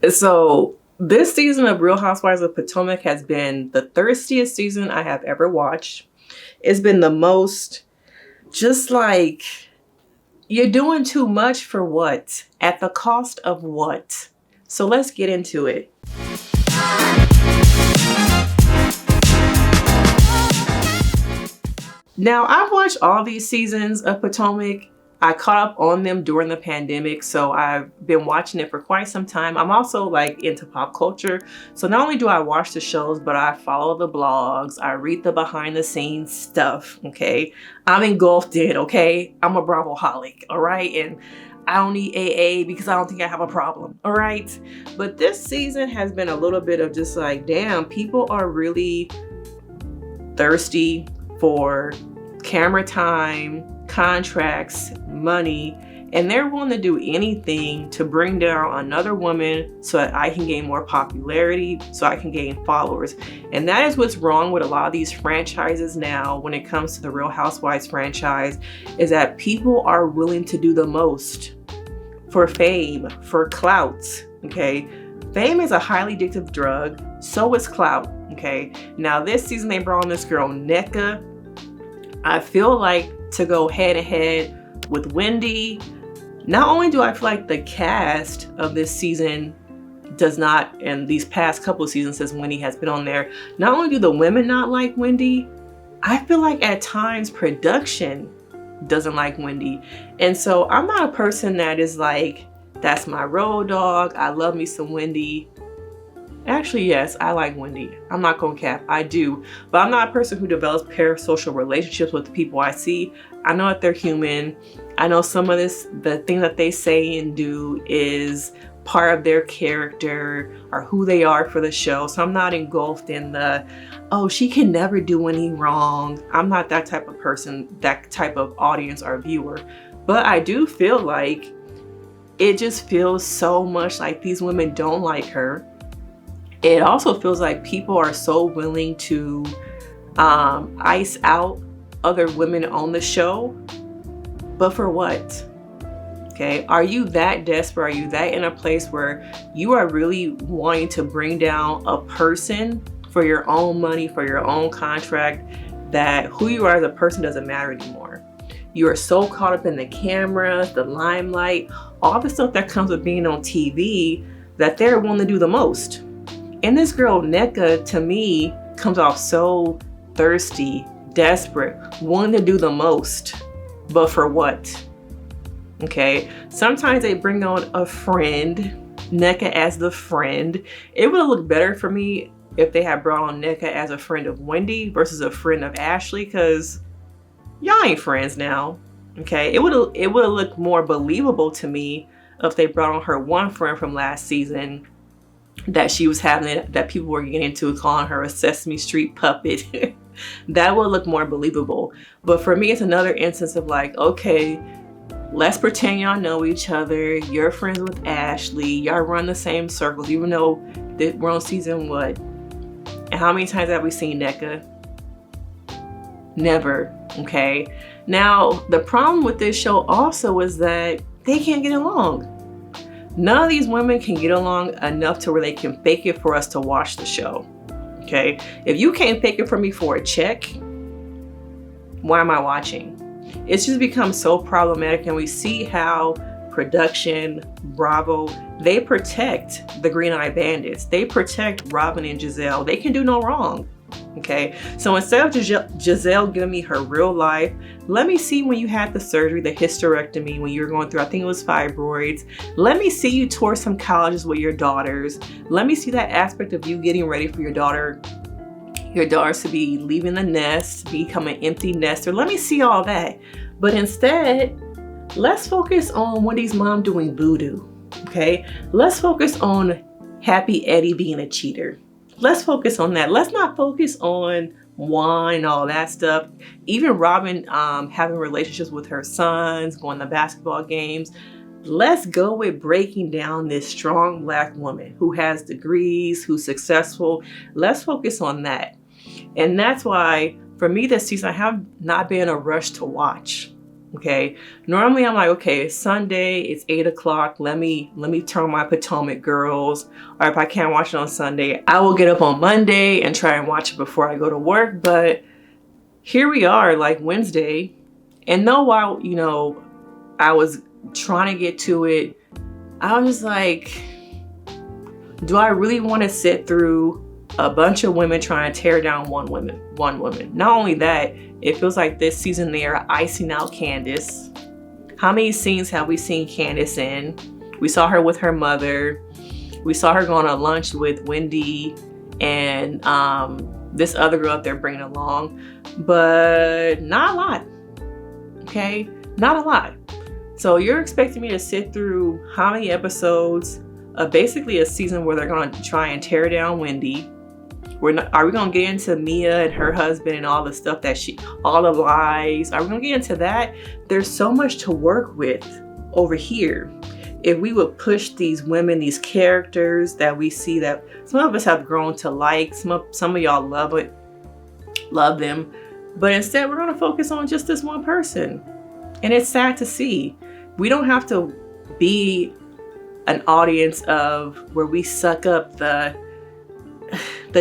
So this season of Real Housewives of Potomac has been the thirstiest season I have ever watched. It's been the most just like, you're doing too much for what? At the cost of what? So let's get into it. Now, I've watched all these seasons of Potomac. I caught up on them during the pandemic, so I've been watching it for quite some time. I'm also like into pop culture. So not only do I watch the shows, but I follow the blogs, I read the behind the scenes stuff, okay? I'm engulfed in, okay? I'm a Bravo-holic, all right? And I don't need AA because I don't think I have a problem, all right? But this season has been a little bit of just like, damn, people are really thirsty for camera time, contracts, money, and they're willing to do anything to bring down another woman so that I can gain more popularity, so I can gain followers. And that is what's wrong with a lot of these franchises now when it comes to the Real Housewives franchise, is that people are willing to do the most for fame, for clout, okay? Fame is a highly addictive drug, so is clout, okay? Now this season they brought on this girl, Nneka. I feel like to go head to head with Wendy, not only do I feel like the cast of this season does not, and these past couple of seasons since Wendy has been on there, not only do the women not like Wendy, I feel like at times production doesn't like Wendy. And so I'm not a person that is like, that's my road dog, I love me some Wendy. Actually, yes, I like Wendy. I'm not gonna cap, I do. But I'm not a person who develops parasocial relationships with the people I see. I know that they're human. I know some of the things that they say and do is part of their character or who they are for the show. So I'm not engulfed in the, oh, she can never do any wrong. I'm not that type of person, that type of audience or viewer. But I do feel like it just feels so much like these women don't like her. It also feels like people are so willing to ice out other women on the show, but for what? Okay, are you that desperate? Are you that in a place where you are really wanting to bring down a person for your own money, for your own contract, that who you are as a person doesn't matter anymore? You are so caught up in the cameras, the limelight, all the stuff that comes with being on TV, that they're willing to do the most. And this girl, Nneka, to me, comes off so thirsty, desperate, wanting to do the most. But for what? Okay, sometimes they bring on a friend, Nneka as the friend. It would have looked better for me if they had brought on Nneka as a friend of Wendy versus a friend of Ashley, because y'all ain't friends now. Okay, it would have looked more believable to me if they brought on her one friend from last season that she was having it, that people were getting into calling her a Sesame Street puppet. That would look more believable. But for me, it's another instance of like, okay, let's pretend y'all know each other. You're friends with Ashley. Y'all run the same circles, even though we're on season what? And how many times have we seen Nneka? Never, okay? Now, the problem with this show also is that they can't get along. None of these women can get along enough to where they can fake it for us to watch the show, okay? If you can't fake it for me for a check, why am I watching? It's just become so problematic, and we see how production, Bravo, they protect the Green Eye Bandits. They protect Robyn and Gizelle. They can do no wrong. Okay, so instead of Gizelle giving me her real life, let me see when you had the surgery, the hysterectomy, when you were going through, I think it was fibroids. Let me see you tour some colleges with your daughters. Let me see that aspect of you getting ready for your daughters to be leaving the nest, become an empty nester. Let me see all that. But instead, let's focus on Wendy's mom doing voodoo. Okay, let's focus on Happy Eddie being a cheater. Let's focus on that. Let's not focus on wine, all that stuff. Even Robyn having relationships with her sons, going to basketball games. Let's go with breaking down this strong Black woman who has degrees, who's successful. Let's focus on that. And that's why, for me this season, I have not been in a rush to watch. Okay, normally I'm like, okay, it's Sunday, it's 8 o'clock. Let me turn on my Potomac girls. Or if I can't watch it on Sunday, I will get up on Monday and try and watch it before I go to work. But here we are, like Wednesday, and though while I was trying to get to it, I was just like, do I really want to sit through a bunch of women trying to tear down one woman? Not only that, it feels like this season they are icing out Candiace. How many scenes have we seen Candiace in? We saw her with her mother. We saw her going to lunch with Wendy and this other girl that they're bringing along, but not a lot. Okay, not a lot. So you're expecting me to sit through how many episodes of basically a season where they're going to try and tear down Wendy? Are we going to get into Mia and her husband and all the stuff all the lies? Are we going to get into that? There's so much to work with over here. If we would push these women, these characters that we see that some of us have grown to like, some of y'all love them, but instead we're going to focus on just this one person. And it's sad to see. We don't have to be an audience of where we suck up the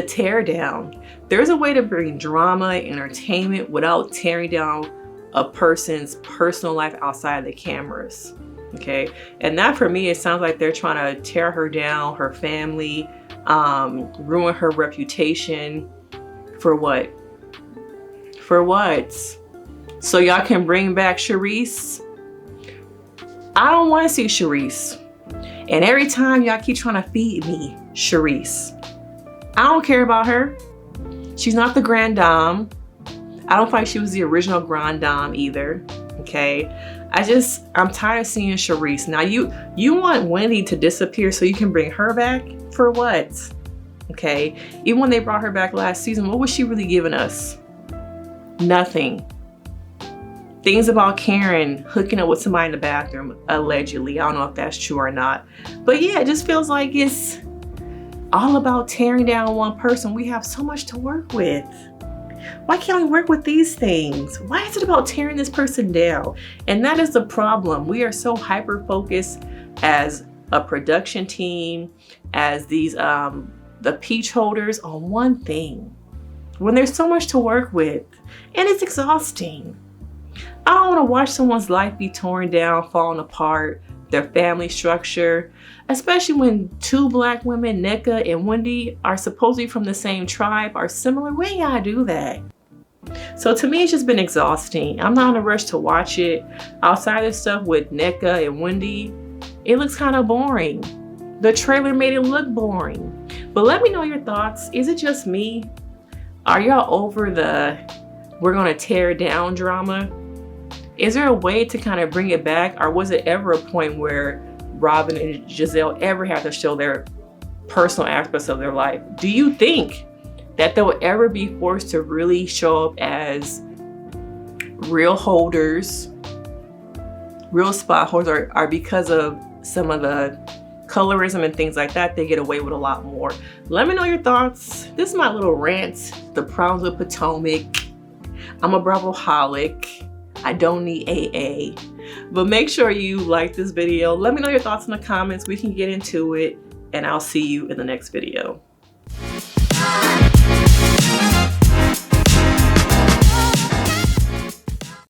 tear down. There's a way to bring drama, entertainment without tearing down a person's personal life outside of the cameras. Okay, and that for me, it sounds like they're trying to tear her down, her family, ruin her reputation. For what? For what? So y'all can bring back Charisse? I don't want to see Charisse. And every time y'all keep trying to feed me Charisse, I don't care about her. She's not the Grand Dame. I don't feel like she was the original Grand Dame either. Okay, I'm tired of seeing Charisse. Now you want Wendy to disappear so you can bring her back? For what? Okay, even when they brought her back last season, what was she really giving us? Nothing. Things about Karen hooking up with somebody in the bathroom, allegedly. I don't know if that's true or not. But yeah, it just feels like it's all about tearing down one person. We have so much to work with. Why can't we work with these things? Why is it about tearing this person down? And that is the problem. We are so hyper-focused as a production team, as these the peach holders on one thing, when there's so much to work with. And it's exhausting. I don't want to watch someone's life be torn down, falling apart, their family structure, especially when two Black women, Nneka and Wendy, are supposedly from the same tribe, are similar. We ain't gotta do that. So to me, it's just been exhausting. I'm not in a rush to watch it. Outside of stuff with Nneka and Wendy, it looks kind of boring. The trailer made it look boring. But let me know your thoughts. Is it just me? Are y'all over the we're gonna tear down drama? Is there a way to kind of bring it back? Or was it ever a point where Robyn and Gizelle ever had to show their personal aspects of their life? Do you think that they'll ever be forced to really show up as real holders, real spot holders, or because of some of the colorism and things like that, they get away with a lot more? Let me know your thoughts. This is my little rant, the problems with Potomac. I'm a Bravo-holic. I don't need AA. But make sure you like this video. Let me know your thoughts in the comments. We can get into it, and I'll see you in the next video.